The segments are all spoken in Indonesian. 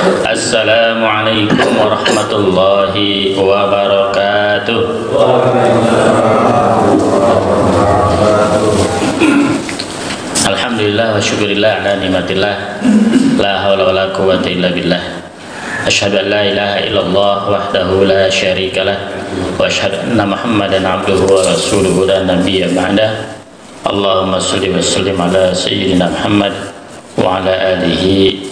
Assalamualaikum warahmatullahi wabarakatuh. Alhamdulillah wa syukurillah ala nikmatillah. La hawla wa la quwwata illa billah. Asyhadu an la ilaha illallah wahdahu la syarikalah wa asyhadu anna Muhammadan abduhu wa rasuluhu la nabiyya ba'dah. Allahumma shalli wa sallim ala sayyidina Muhammad wa ala alihi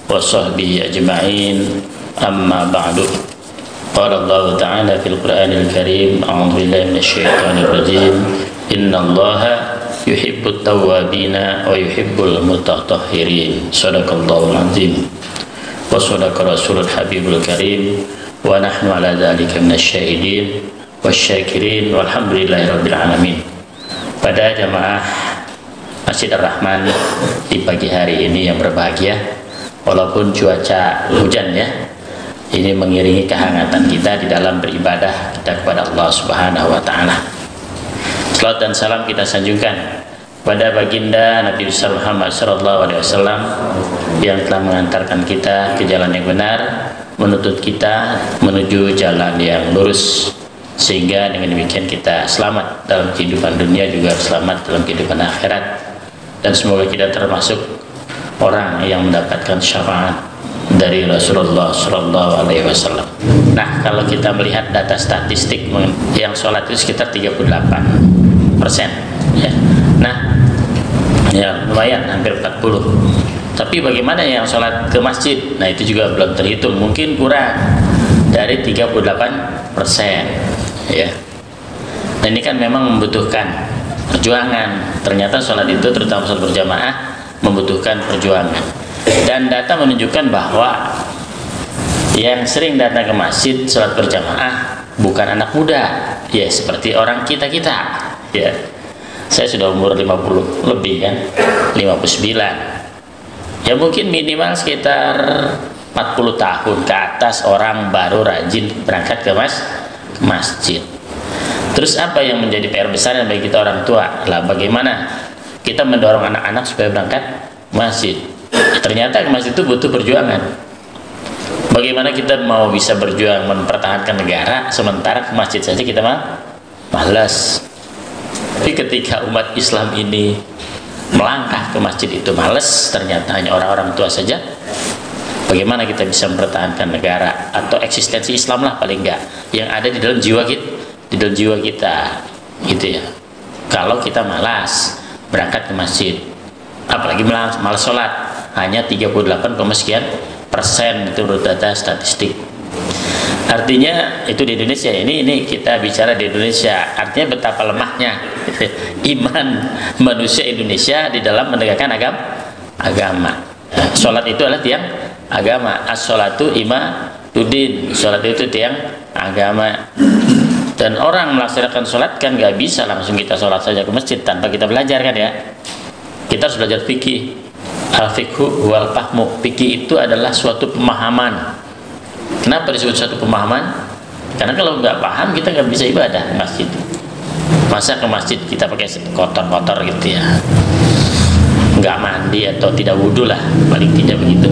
wa sahbihi ajma'in. Amma ba'du. Qala Allah ta'ala fil Qur'anil Karim, a'udzu billahi minasy syaithanir rajim. Innallaha yuhibbut tawwabina wa yuhibbul mutatahhirin. Shadaqallahul azim. Wa shadaqa rasulul habibul karim. Wa nahnu ala dzalika minasyahidin wasyakirin walhamdulillahi rabbil alamin. Pada jamaah Masjid Ar-Rahman di pagi hari ini yang berbahagia, walaupun cuaca hujan ya, ini mengiringi kehangatan kita di dalam beribadah kita kepada Allah Subhanahu wa taala. Salawat dan salam kita sanjungkan pada baginda Nabi Muhammad SAW yang telah mengantarkan kita ke jalan yang benar, menuntut kita menuju jalan yang lurus, sehingga dengan demikian kita selamat dalam kehidupan dunia, juga selamat dalam kehidupan akhirat, dan semoga kita termasuk orang yang mendapatkan syafaat dari Rasulullah SAW. Nah, kalau kita melihat data statistik yang sholat itu sekitar 38%, ya. Nah, ya lumayan, hampir 40. Tapi bagaimana yang sholat ke masjid? Nah, itu juga belum terhitung, mungkin kurang dari 38%, ya. Nah, ini kan memang membutuhkan perjuangan. Ternyata sholat itu, terutama sholat berjamaah, membutuhkan perjuangan. Dan data menunjukkan bahwa yang sering datang ke masjid sholat berjamaah bukan anak muda, ya, seperti orang kita-kita, ya. Saya sudah umur 50 lebih kan, 59. Ya mungkin minimal sekitar 40 tahun ke atas orang baru rajin berangkat ke masjid. Terus apa yang menjadi PR besar bagi kita orang tua? Lah, bagaimana kita mendorong anak-anak supaya berangkat masjid? Ternyata ke masjid itu butuh perjuangan. Bagaimana kita mau bisa berjuang mempertahankan negara sementara ke masjid saja kita malas? Tapi ketika umat Islam ini melangkah ke masjid itu malas, ternyata hanya orang-orang tua saja. Bagaimana kita bisa mempertahankan negara atau eksistensi Islam lah paling enggak yang ada di dalam jiwa kita, gitu ya. Kalau kita malas berangkat ke masjid, apalagi malas sholat, hanya 38,sekian% itu menurut data statistik. Artinya itu di Indonesia, ini kita bicara di Indonesia, artinya betapa lemahnya iman manusia Indonesia di dalam menegakkan agama. Sholat itu adalah tiang agama. As-sholatu imaduddin, sholat itu tiang agama. Dan orang melaksanakan sholat kan nggak bisa langsung kita sholat saja ke masjid tanpa kita belajar kan ya. Kita harus belajar fikih. Al-fiqhu wal fahmu. Fikih itu adalah suatu pemahaman. Kenapa disebut suatu pemahaman? Karena kalau nggak paham kita nggak bisa ibadah ke masjid. Masa ke masjid kita pakai kotor-kotor gitu ya, nggak mandi atau tidak wudhu lah, paling tidak begitu.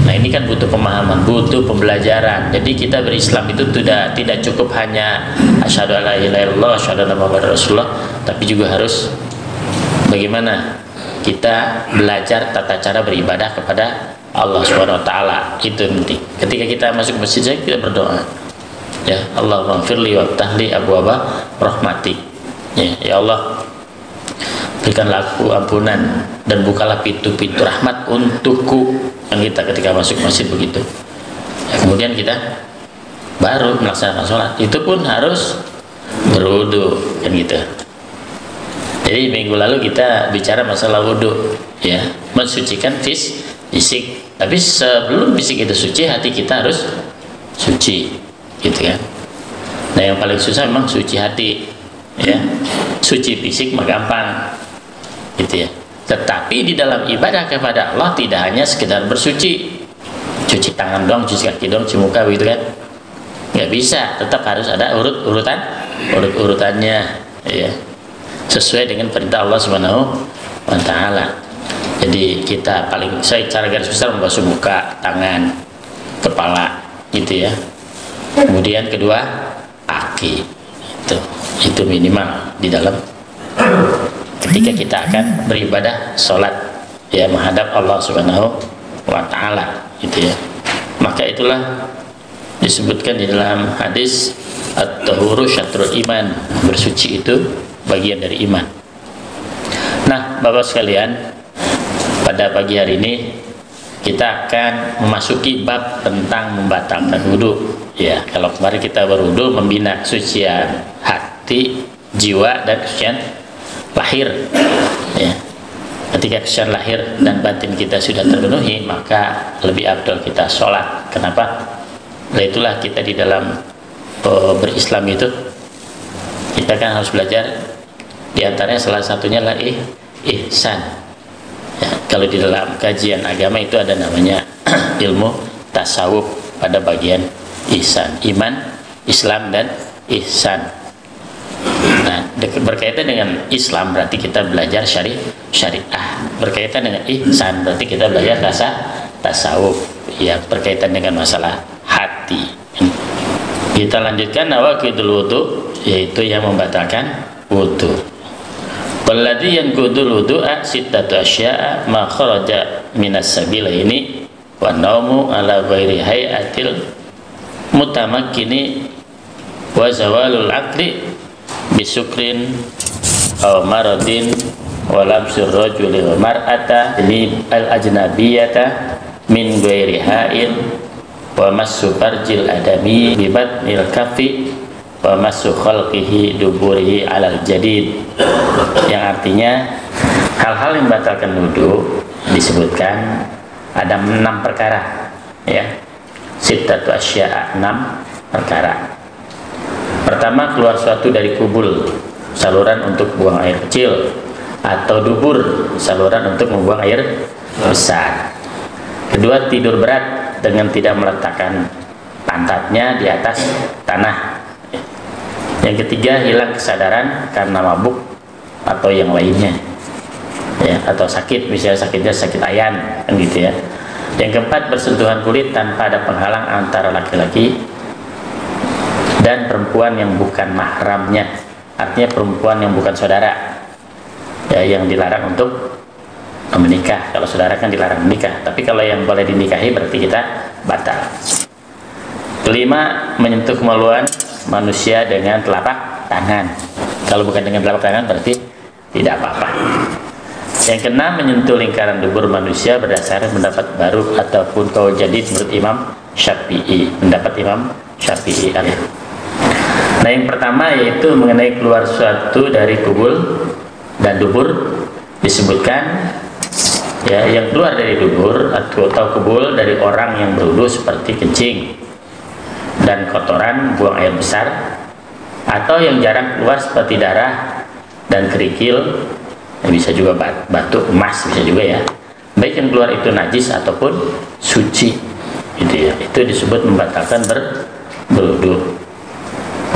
Nah, ini kan butuh pemahaman, butuh pembelajaran. Jadi kita berislam itu tidak cukup hanya asyhadu alla ilaha illallah, asyhadu anna muhammadar rasulullah, tapi juga harus bagaimana kita belajar tata cara beribadah kepada Allah Subhanahu wa taala. Itu penting. Ketika kita masuk ke masjid, kita berdoa, ya Allahumma firli waftahli abwaaba rahmatik, ya Allah, berikanlah aku ampunan dan bukalah pintu-pintu rahmat untukku. Yang kita ketika masuk masjid begitu, ya, kemudian kita baru melaksanakan sholat, itu pun harus berwudu kan gitu. Jadi minggu lalu kita bicara masalah wudu, ya, mensucikan fisik. Tapi sebelum fisik itu suci, hati kita harus suci, gitu kan. Nah, yang paling susah memang suci hati, ya. Suci fisik mah gampang, gitu ya. Tetapi di dalam ibadah kepada Allah tidak hanya sekedar bersuci, cuci tangan dong, cuci kaki dong, cuci muka begitu kan. Nggak bisa, tetap harus ada urutannya, ya, sesuai dengan perintah Allah Subhanahu wa taala. Jadi kita saya cara garis besar membasuh muka, tangan, kepala, gitu ya. Kemudian kedua, kaki. Itu minimal di dalam ketika kita akan beribadah sholat, ya, menghadap Allah Subhanahu wa Ta'ala, gitu ya. Maka itulah disebutkan di dalam hadis at-tahuru syatrul iman, bersuci itu bagian dari iman. Nah, Bapak sekalian, pada pagi hari ini kita akan memasuki bab tentang membatalkan wudu. Ya, kalau kemarin kita berwudu membina kesucian hati, jiwa, dan kesucian lahir. Ya, ketika kesucian lahir dan batin kita sudah terpenuhi, maka lebih afdal kita sholat. Kenapa? Nah, itulah kita di dalam berislam itu kita kan harus belajar. Di antaranya salah satunya adalah ihsan. Ya, kalau di dalam kajian agama itu ada namanya ilmu tasawuf pada bagian ihsan, iman, Islam, dan ihsan. Nah, berkaitan dengan Islam berarti kita belajar syariah. Berkaitan dengan ihsan berarti kita belajar tasawuf. Ya, berkaitan dengan masalah hati. Kita lanjutkan nawaqidul wudu, yaitu yang membatalkan wudu. Walladzi yanqudul wudu'a sittatu asya'a ma kharaja minas sabilaini wa naumu ala ghairi hayatil mutamakkini wa zawalul aqli bisukrin aw maradin wa labsur rajuli wa mar'ata li al ajnabiyata min ghairi ha'il wa massu farjil adami bi batnil kaffi wa massu khalqihi duburihi alal jadid, yang artinya hal-hal yang membatalkan wudu disebutkan ada 6 perkara, ya, sittatu asya'a, 6 perkara. Pertama, keluar suatu dari kubul, saluran untuk buang air kecil, atau dubur, saluran untuk membuang air besar. Kedua, tidur berat dengan tidak meletakkan pantatnya di atas tanah. Yang ketiga, hilang kesadaran karena mabuk atau yang lainnya, ya, atau sakit, misalnya sakitnya sakit ayan, kan gitu ya. Yang keempat, bersentuhan kulit tanpa ada penghalang antara laki-laki dan perempuan yang bukan mahramnya, artinya perempuan yang bukan saudara, ya, yang dilarang untuk menikah. Kalau saudara kan dilarang menikah, tapi kalau yang boleh dinikahi berarti kita batal. Kelima, menyentuh kemaluan manusia dengan telapak tangan. Kalau bukan dengan telapak tangan berarti tidak apa-apa. Yang keenam, menyentuh lingkaran dubur manusia berdasarkan pendapat baru ataupun qaul jadid menurut Imam Syafi'i, pendapat Imam Syafi'i. Nah, yang pertama yaitu mengenai keluar suatu dari kubul dan dubur, disebutkan, ya, yang keluar dari dubur atau kubul dari orang yang berwudu seperti kencing dan kotoran, buang air besar, atau yang jarang keluar seperti darah dan kerikil, bisa juga batu emas, bisa juga, ya, baik yang keluar itu najis ataupun suci, gitu ya, itu disebut membatalkan berwudu.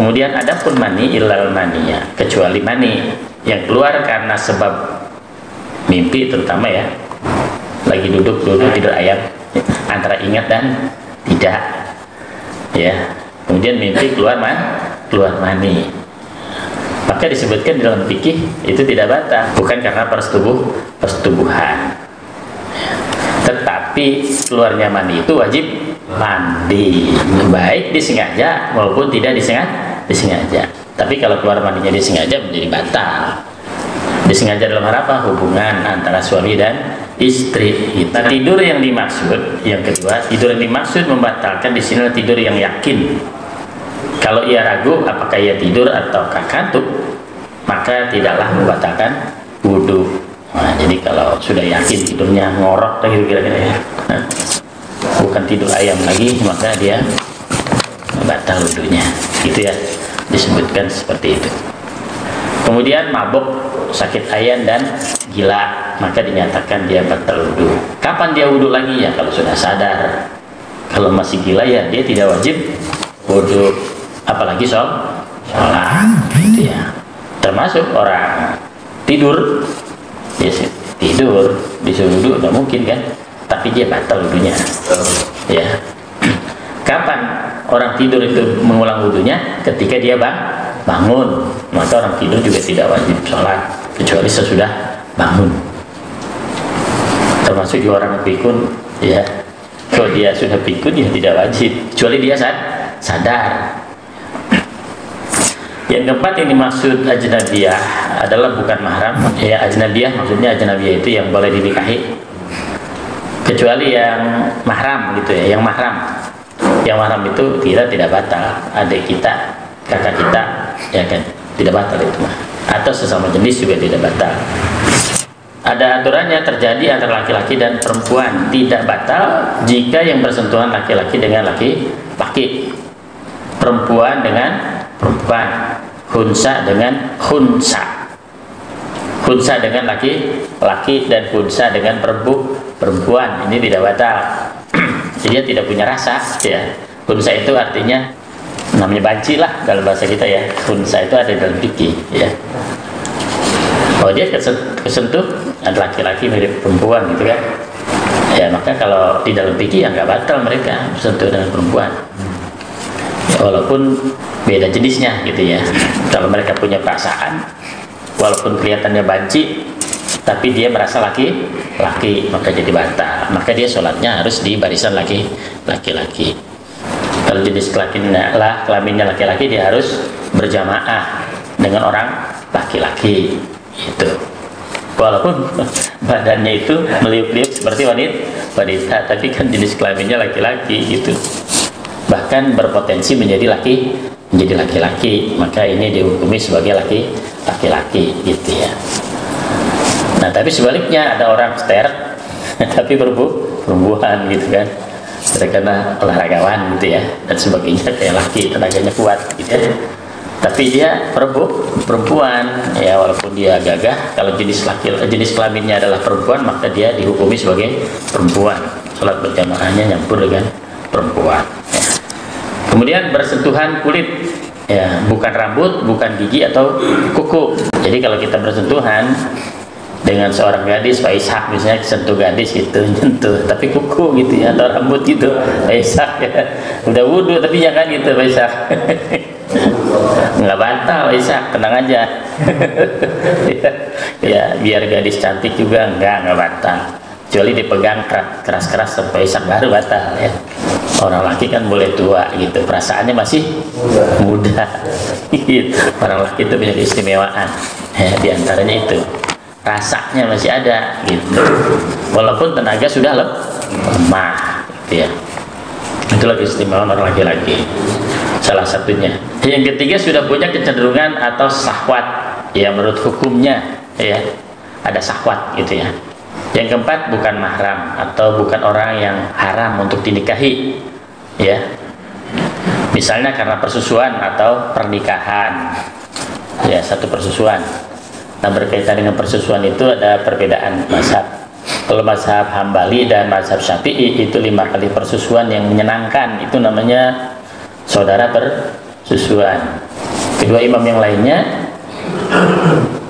Kemudian adapun mani ilal maniya, kecuali mani yang keluar karena sebab mimpi, terutama, ya, lagi duduk tidur ayam, antara ingat dan tidak, ya, kemudian mimpi keluar mani, maka disebutkan di dalam fikih itu tidak batal, bukan karena persetubuhan, tetapi keluarnya mani itu wajib mandi, baik disengaja maupun tidak disengaja. Tapi kalau keluar mandinya disengaja menjadi batal. Disengaja dalam hal apa? Hubungan antara suami dan istri. Nah, tidur yang dimaksud, yang kedua, tidur yang dimaksud membatalkan di sini tidur yang yakin. Kalau ia ragu apakah ia tidur ataukah kantuk, maka tidaklah membatalkan wudu. Nah, jadi kalau sudah yakin tidurnya ngorok kira-kira, ya, nah, bukan tidur ayam lagi, maka dia batal wudunya, gitu ya, disebutkan seperti itu. Kemudian mabuk, sakit ayan dan gila, maka dinyatakan dia batal wudu. Kapan dia wudu lagi? Ya kalau sudah sadar. Kalau masih gila, ya dia tidak wajib wudu, apalagi sholat, gitu ya. Termasuk orang tidur, ya, tidur disuruh wudhu nggak mungkin kan, tapi dia batal wudhunya. Ya, kapan orang tidur itu mengulang wudhunya? Ketika dia bangun, maka orang tidur juga tidak wajib sholat kecuali sesudah bangun. Termasuk juga orang pikun, ya, kalau dia sudah pikun ya tidak wajib kecuali dia sadar. Yang keempat yang dimaksud ajnabiyah adalah bukan mahram. Ya, ajnabiyah maksudnya ajnabiyah itu yang boleh dinikahi kecuali yang mahram gitu ya, yang mahram. Yang mahram itu kita tidak batal, adik kita, kakak kita, ya kan, tidak batal itu mah. Atau sesama jenis juga tidak batal. Ada aturannya terjadi antara laki-laki dan perempuan, tidak batal jika yang bersentuhan laki-laki dengan laki-laki, perempuan dengan perempuan, khunsa dengan khunsa, khunsa dengan laki-laki dan khunsa dengan perempuan. Ini tidak batal. Dia tidak punya rasa, ya. Khunsa itu artinya namanya banci lah dalam bahasa kita ya. Khunsa itu ada dalam fikih, ya. Kalau dia kesentuh ada laki-laki mirip perempuan gitu kan, ya maka kalau di dalam fikih ya nggak batal mereka bersentuh dengan perempuan, ya, walaupun beda jenisnya gitu ya. Kalau mereka punya perasaan, walaupun kelihatannya banci, tapi dia merasa laki-laki, maka jadi batal. Maka dia sholatnya harus di barisan laki-laki. Kalau jenis kelaminnya laki-laki, dia harus berjamaah dengan orang laki-laki. Itu walaupun badannya itu meliuk-liuk seperti wanita, tapi kan jenis kelaminnya laki-laki gitu, bahkan berpotensi menjadi laki-laki, maka ini dihukumi sebagai laki-laki gitu ya. Nah tapi sebaliknya ada orang sterek tapi perempuan gitu kan, karena olahragawan gitu ya dan sebagainya, kayak laki tenaganya kuat gitu ya, tapi dia perempuan ya, walaupun dia gagah. Kalau jenis kelaminnya adalah perempuan, maka dia dihukumi sebagai perempuan, sholat berjamaahnya nyampur dengan perempuan ya. Kemudian bersentuhan kulit ya, bukan rambut, bukan gigi atau kuku. Jadi kalau kita bersentuhan dengan seorang gadis, Pak Ishak misalnya, sentuh gadis itu nyentuh, tapi kuku gitu ya, atau rambut gitu, Pak Ishak ya, udah wudhu tapi jangan gitu Pak Ishak. Nggak batal Pak Ishak, tenang aja. Ya biar gadis cantik juga nggak batal, kecuali dipegang keras-keras sampai Ishak baru batal ya. Orang laki kan boleh tua gitu, perasaannya masih muda gitu. Orang laki itu punya keistimewaan ya, diantaranya itu rasanya masih ada gitu, walaupun tenaga sudah lemah gitu ya. Itulah keistimewaan orang laki-laki salah satunya. Yang ketiga, sudah punya kecenderungan atau syahwat ya, menurut hukumnya ya ada syahwat gitu ya. Yang keempat, bukan mahram atau bukan orang yang haram untuk dinikahi ya, misalnya karena persusuan atau pernikahan ya, satu persusuan. Nah berkaitan dengan persusuan itu ada perbedaan mazhab. Kalau mazhab Hambali dan mazhab Syafi'i itu 5 kali persusuan yang menyenangkan, itu namanya saudara persusuan. Kedua imam yang lainnya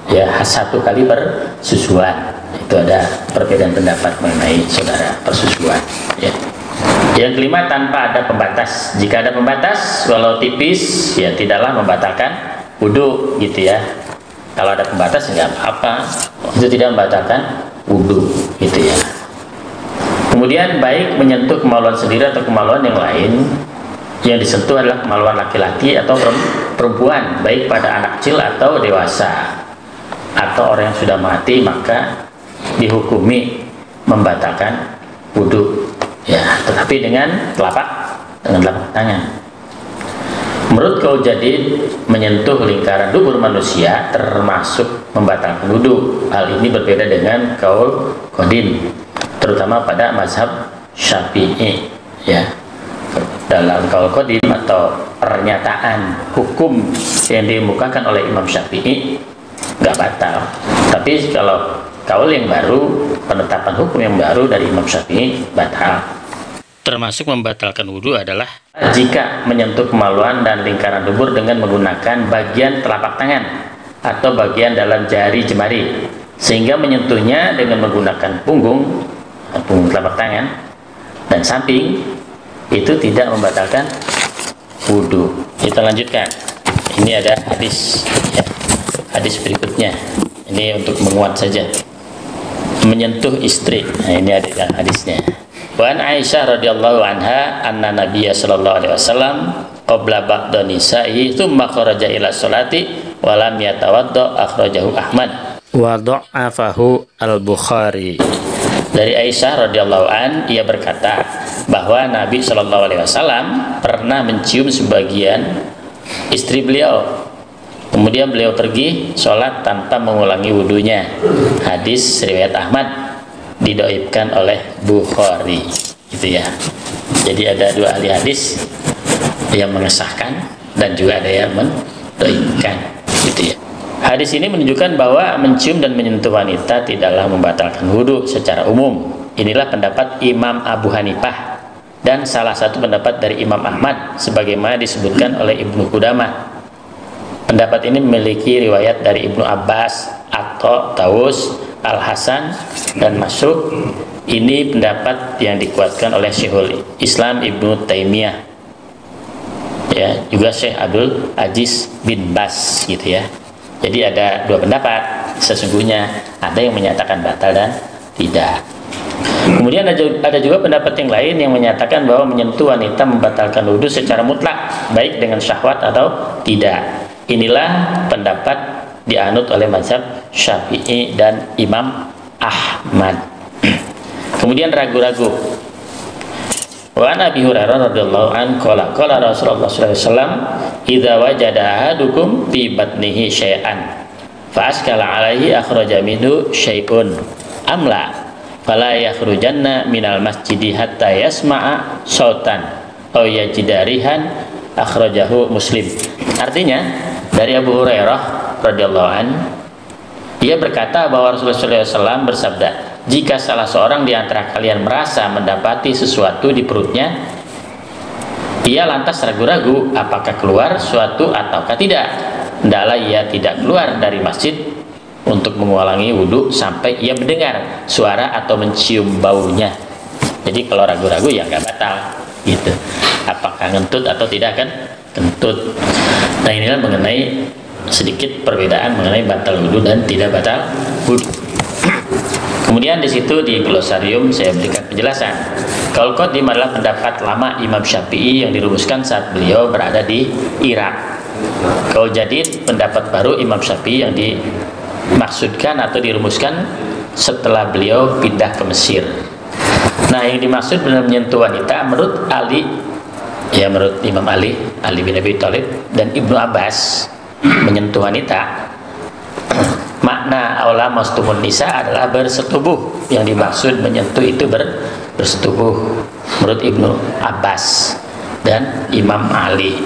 ya 1 kali persusuan. Itu ada perbedaan pendapat mengenai saudara persusuan ya. Yang kelima, tanpa ada pembatas. Jika ada pembatas walau tipis ya tidaklah membatalkan wudhu gitu ya. Kalau ada pembatas nggak apa-apa, itu tidak membatalkan wudhu gitu ya. Kemudian baik menyentuh kemaluan sendiri atau kemaluan yang lain, yang disentuh adalah kemaluan laki-laki atau perempuan, baik pada anak kecil atau dewasa atau orang yang sudah mati, maka dihukumi membatalkan wudhu ya, tetapi dengan telapak tangan. Menurut Qaul Jadid, menyentuh lingkaran dubur manusia termasuk membatalkan wudhu. Hal ini berbeda dengan Qaul Qadim, terutama pada mazhab Syafi'i ya. Dalam Qaul Qadim atau pernyataan hukum yang dimukakan oleh Imam Syafi'i nggak batal, tapi kalau kaul yang baru, penetapan hukum yang baru dari Imam Syafi'i batal. Termasuk membatalkan wudhu adalah jika menyentuh kemaluan dan lingkaran dubur dengan menggunakan bagian telapak tangan atau bagian dalam jari jemari sehingga menyentuhnya dengan menggunakan punggung telapak tangan dan samping itu tidak membatalkan wudhu. Kita lanjutkan. Ini ada hadis ya. Hadis berikutnya ini untuk menguat saja, menyentuh istri. Nah, ini ada hadisnya. Wa an Aisyah radhiyallahu anha anna Nabiyya sallallahu alaihi wasallam qabla ba'da nisa'i tsumma kharaja ila sholati wa lam yatawadda, akhrajahu Ahmad wa dha'afahu al-Bukhari. Dari Aisyah radhiyallahu an, ia berkata bahwa Nabi sallallahu alaihi wasallam pernah mencium sebagian istri beliau, kemudian beliau pergi sholat tanpa mengulangi wudhunya. Hadis riwayat Ahmad, didoibkan oleh Bukhari, gitu ya. Jadi ada dua ahli hadis yang mengesahkan dan juga ada yang mendoibkan, gitu ya. Hadis ini menunjukkan bahwa mencium dan menyentuh wanita tidaklah membatalkan wudhu secara umum. Inilah pendapat Imam Abu Hanifah dan salah satu pendapat dari Imam Ahmad, sebagaimana disebutkan oleh Ibnu Qudamah. Pendapat ini memiliki riwayat dari Ibnu Abbas atau Tawus, Al-Hasan dan Masruq. Ini pendapat yang dikuatkan oleh Syekhul Islam Ibnu Taimiyah, ya, juga Syekh Abdul Aziz bin Bas, gitu ya. Jadi ada dua pendapat sesungguhnya, ada yang menyatakan batal dan tidak. Kemudian ada juga pendapat yang lain yang menyatakan bahwa menyentuh wanita membatalkan wudhu secara mutlak, baik dengan syahwat atau tidak. Inilah pendapat dianut oleh mazhab Syafi'i dan Imam Ahmad. Kemudian ragu-ragu. Wa an Abi Hurairah radhiyallahu anhu qala qala Rasulullah sallallahu alaihi wasallam idza wajada ahadukum fi batnihi syai'an fa askala alaihi akhraja minhu syai'un amla fala yakhrujanna minal masjidi hatta yasma'a sautan aw yajidarihan, akhrajahu Muslim. Artinya dari Abu Hurairah radhiyallahu anhu, ia berkata bahwa Rasulullah SAW bersabda, jika salah seorang di antara kalian merasa mendapati sesuatu di perutnya, ia lantas ragu-ragu apakah keluar suatu ataukah tidak, hendaklah ia tidak keluar dari masjid untuk mengulangi wudhu sampai ia mendengar suara atau mencium baunya. Jadi kalau ragu-ragu ya nggak batal, gitu. Apakah ngentut atau tidak kan? Kentut. Nah, inilah mengenai sedikit perbedaan mengenai batal wudhu dan tidak batal wudhu. Kemudian di situ di glosarium saya berikan penjelasan. Qaul qadim adalah pendapat lama Imam Syafi'i yang dirumuskan saat beliau berada di Irak. Qaul jadid pendapat baru Imam Syafi'i yang dimaksudkan atau dirumuskan setelah beliau pindah ke Mesir. Nah, yang dimaksud benar menyentuh wanita menurut Ali, ya menurut Imam Ali bin Abi Thalib dan Ibnu Abbas, menyentuh wanita makna aula mastumun nisa adalah bersetubuh. Yang dimaksud menyentuh itu bersetubuh menurut Ibnu Abbas dan Imam Ali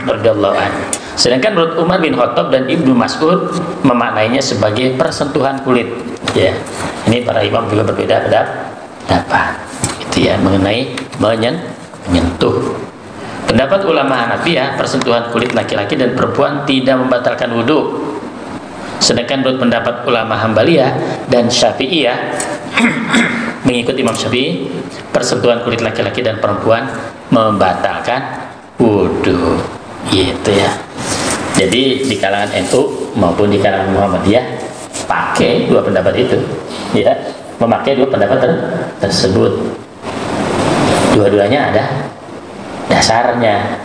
radhiyallahu anhu. Sedangkan menurut Umar bin Khattab dan Ibnu Mas'ud memaknainya sebagai persentuhan kulit, ya. Ini para imam juga berbeda pendapat, itu ya, mengenai menyentuh. Pendapat ulama Hanafiyah, persentuhan kulit laki-laki dan perempuan tidak membatalkan wudhu. Sedangkan menurut pendapat ulama Hambaliyah dan Syafi'iyah mengikut Imam Syafi'i, persentuhan kulit laki-laki dan perempuan membatalkan wudhu, gitu ya. Jadi di kalangan NU maupun di kalangan Muhammadiyah pakai dua pendapat itu, ya, memakai dua pendapat tersebut. Dua-duanya ada dasarnya,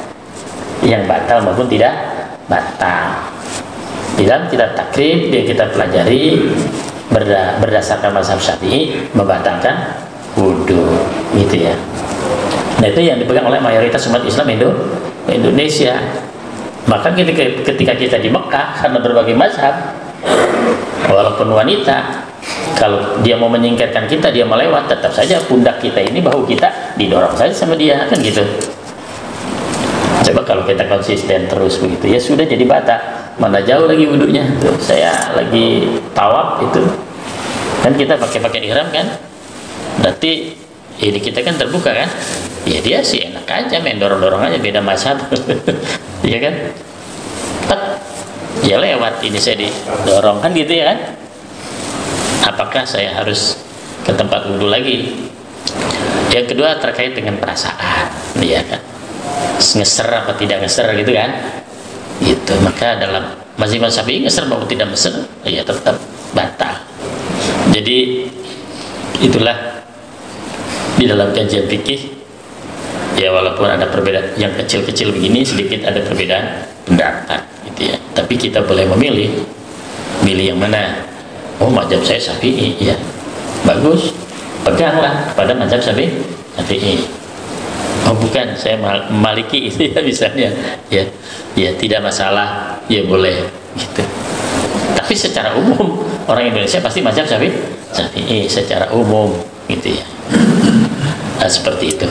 yang batal maupun tidak batal. Di dalam kitab takrib yang kita pelajari berdasarkan mazhab Syafi'i membatalkan wudhu, gitu ya. Nah, itu yang dipegang oleh mayoritas umat Islam Indonesia. Maka ketika kita di Mekah, karena berbagai mazhab, walaupun wanita, kalau dia mau menyingkirkan kita, dia melewat, tetap saja pundak kita ini, bahu kita didorong saja sama dia, kan gitu. Coba kalau kita konsisten terus begitu, ya sudah jadi batal. Mana jauh lagi wudhunya. Tuh, saya lagi tawaf itu, kan kita pakai ihram kan, berarti ini kita kan terbuka kan, ya dia sih enak aja main dorong aja, beda mazhab. Iya kan, ya lewat ini saya didorong kan, gitu ya kan. apakah saya harus ke tempat wudhu lagi? Yang kedua terkait dengan perasaan, ya kan, ngeser apa tidak ngeser gitu kan, gitu. Maka dalam mazhab Syafi'i ngeser maupun tidak ngeser ya tetap batal. Jadi itulah di dalam kajian fikih, ya walaupun ada perbedaan yang kecil-kecil begini, sedikit ada perbedaan pendapat gitu ya, tapi kita boleh memilih yang mana. Oh, mazhab saya Syafi'i, ya bagus, peganglah pada mazhab Syafi'i. Oh bukan, saya Maliki itu ya misalnya, ya tidak masalah, ya boleh gitu. Tapi secara umum orang Indonesia pasti mazhab Syafi'i secara umum gitu ya. Nah, seperti itu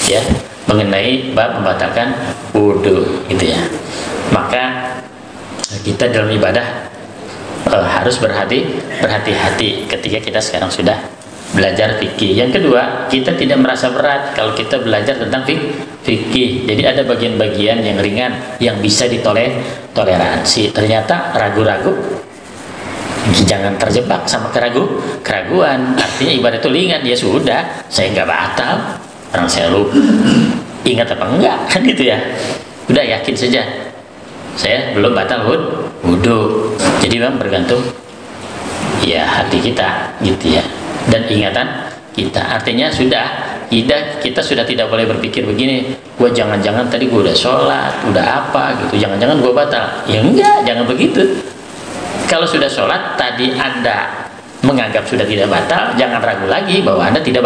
ya mengenai bab membatalkan wudhu gitu ya. Maka kita dalam ibadah harus berhati-hati ketika kita sekarang sudah belajar fikih. Yang kedua, kita tidak merasa berat kalau kita belajar tentang fikih. Jadi ada bagian-bagian yang ringan yang bisa ditoleransi. Ternyata ragu-ragu, jangan terjebak sama keraguan. Artinya ibadah itu ringan, ya sudah, saya nggak batal. Orang saya lupa ingat apa enggak kan gitu ya. Udah yakin saja, saya belum batal wudhu. Jadi memang bergantung ya hati kita gitu ya, dan ingatan kita. Artinya kita sudah tidak boleh berpikir begini, gua jangan-jangan tadi gua udah sholat, udah apa gitu, jangan-jangan gua batal. Ya enggak, jangan begitu. Kalau sudah sholat tadi Anda menganggap sudah tidak batal, jangan ragu lagi bahwa Anda tidak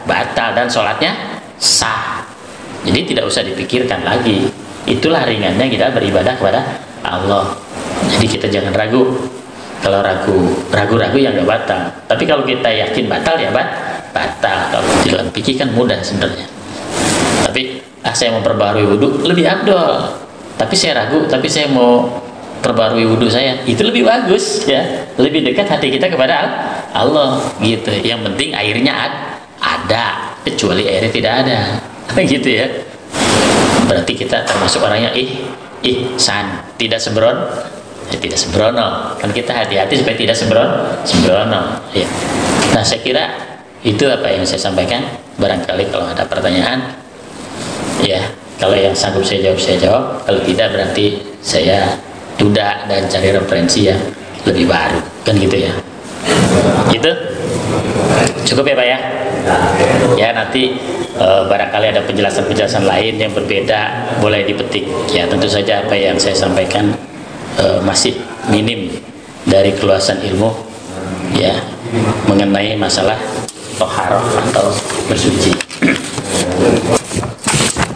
batal dan sholatnya sah. Jadi tidak usah dipikirkan lagi. Itulah ringannya kita beribadah kepada Allah. Jadi kita jangan ragu. Kalau ragu-ragu yang nggak batal. Tapi kalau kita yakin batal ya batal. Kalau dalam fikih kan mudah sebenarnya. Tapi saya mau perbarui wudhu lebih afdol. Tapi saya ragu, tapi saya mau perbarui wudhu saya, itu lebih bagus ya, lebih dekat hati kita kepada Allah gitu. Yang penting airnya ada, kecuali airnya tidak ada gitu ya. Berarti kita termasuk orang yang ihsan, tidak sembrono. Kan kita hati-hati supaya tidak sembrono ya. Nah, saya kira itu apa yang saya sampaikan. Barangkali kalau ada pertanyaan ya, kalau yang sanggup saya jawab, kalau tidak berarti saya tunda dan cari referensi yang lebih baru, kan gitu ya. Gitu cukup ya Pak ya. Ya nanti barangkali ada penjelasan lain yang berbeda, boleh dipetik ya. Tentu saja apa yang saya sampaikan masih minim dari keluasan ilmu ya mengenai masalah toharoh atau bersuci.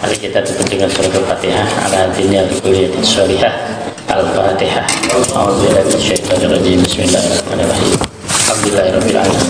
Mari kita tutup dengan surat Al-Fatihah. Ala dunya likulliyatin sholihah. Al-Fatihah. A'udzubillahi minasyaitonir rajim. Bismillahirrahmanirrahim. Alhamdulillahirabbil alamin.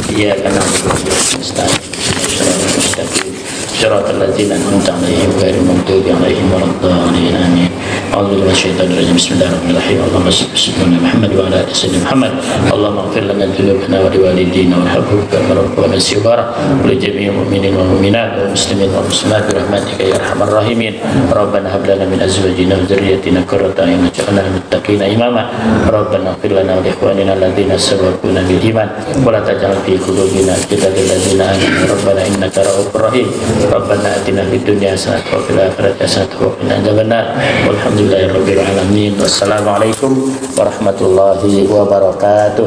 Iyyaka na'budu wa iyyaka nasta'in. Ihdinas mustaqim. Shiratal ladzina an'amta 'alaihim ghairil maghdubi 'alaihim waladdallin. Amin. A'udzubillahi minasyaitonir rajim. Bismillahirrahmanirrahim. Allahumma shalli 'ala Muhammad wa 'ala ali sayyidina Muhammad. Allahumma ighfir lana dzunubana wa liwalidina warhamhum kama rabbayana shighara wa li jami'il mu'minina wal mu'minat wal muslimin wal muslimat bi rahmatika ya arhamar rahimin. Rabbana hab lana min azwajina wa dhurriyyatina qurrata a'yun waj'alna lil muttaqina imama. Rabbana ighfir lana wa li ikhwanina alladhina sabaquna bil iman wa la taj'al fi qulubina ghillan lil ladzina amanu rabbana innaka ra'ufur rahim. Rabbana atina fid dunya hasanatan wa fil akhirati hasanatan wa qina adzabannar. Walhamdulillahirabbil alamin. Wassalamualaikum warahmatullahi wabarakatuh.